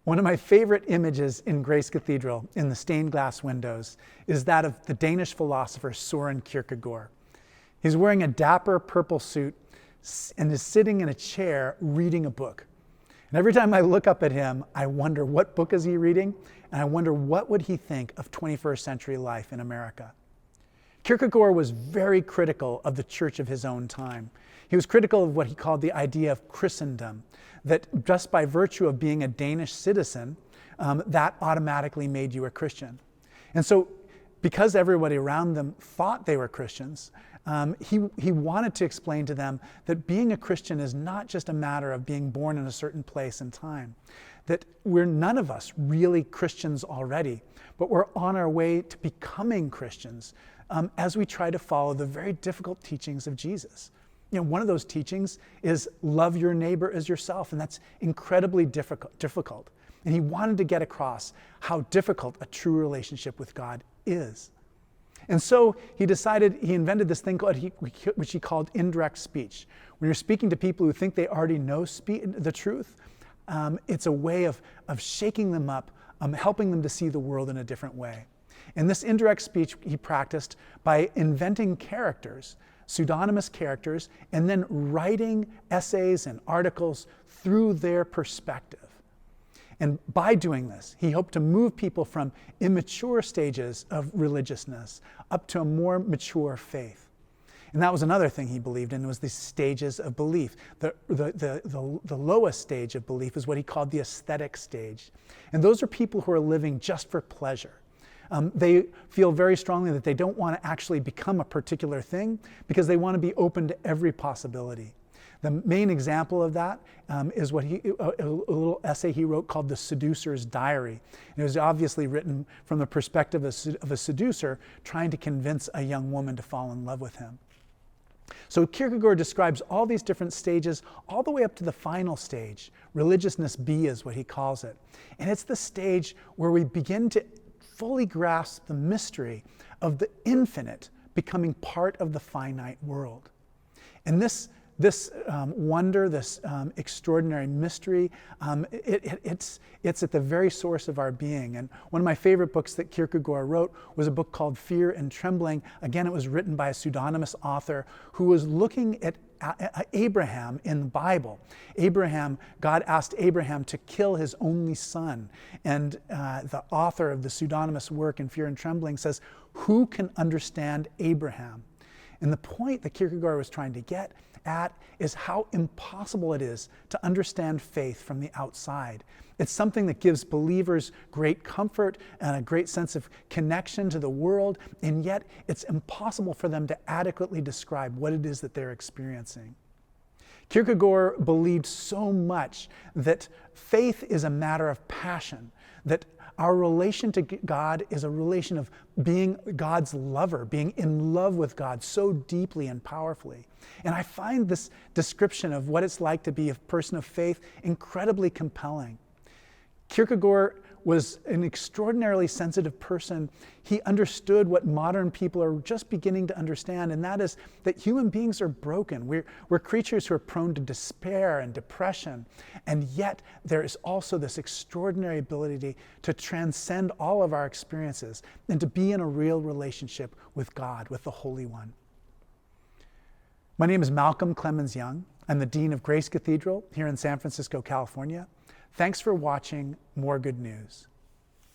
One of my favorite images in Grace Cathedral, in the stained glass windows, is that of the Danish philosopher Søren Kierkegaard. He's wearing a dapper purple suit and is sitting in a chair reading a book. And every time I look up at him, I wonder what book is he reading, and I wonder what would he think of 21st century life in America. Kierkegaard was very critical of the church of his own time. He was critical of what he called the idea of Christendom, that just by virtue of being a Danish citizen, that automatically made you a Christian. And so, because everybody around them thought they were Christians, he wanted to explain to them that being a Christian is not just a matter of being born in a certain place and time, that we're none of us really Christians already, but we're on our way to becoming Christians as we try to follow the very difficult teachings of Jesus. You know, one of those teachings is love your neighbor as yourself, and that's incredibly difficult. And he wanted to get across how difficult a true relationship with God is. And so he invented this thing which he called indirect speech. When you're speaking to people who think they already know the truth, it's a way of shaking them up, helping them to see the world in a different way. And this indirect speech he practiced by inventing characters, pseudonymous characters, and then writing essays and articles through their perspective. And by doing this, he hoped to move people from immature stages of religiousness up to a more mature faith. And that was another thing he believed in, was the stages of belief. The lowest stage of belief is what he called the aesthetic stage. And those are people who are living just for pleasure. They feel very strongly that they don't want to actually become a particular thing because they want to be open to every possibility. The main example of that is a little essay he wrote called the Seducers Diary. And it was obviously written from the perspective of a seducer trying to convince a young woman to fall in love with him. So Kierkegaard describes all these different stages all the way up to the final stage. Religiousness B is what he calls it. And it's the stage where we begin to fully grasp the mystery of the infinite becoming part of the finite world. And this wonder, this extraordinary mystery, it's at the very source of our being. And one of my favorite books that Kierkegaard wrote was a book called Fear and Trembling. Again, it was written by a pseudonymous author who was looking at Abraham in the Bible. God asked Abraham to kill his only son. And the author of the pseudonymous work in Fear and Trembling says, who can understand Abraham? And the point that Kierkegaard was trying to get at is how impossible it is to understand faith from the outside. It's something that gives believers great comfort and a great sense of connection to the world, and yet it's impossible for them to adequately describe what it is that they're experiencing. Kierkegaard believed so much that faith is a matter of passion, that our relation to God is a relation of being God's lover, being in love with God so deeply and powerfully. And I find this description of what it's like to be a person of faith incredibly compelling. Kierkegaard was an extraordinarily sensitive person. He understood what modern people are just beginning to understand, and that is that human beings are broken. We're creatures who are prone to despair and depression, and yet there is also this extraordinary ability to transcend all of our experiences and to be in a real relationship with God, with the Holy One. My name is Malcolm Clemens Young. I'm the Dean of Grace Cathedral here in San Francisco, California. Thanks for watching More Good News.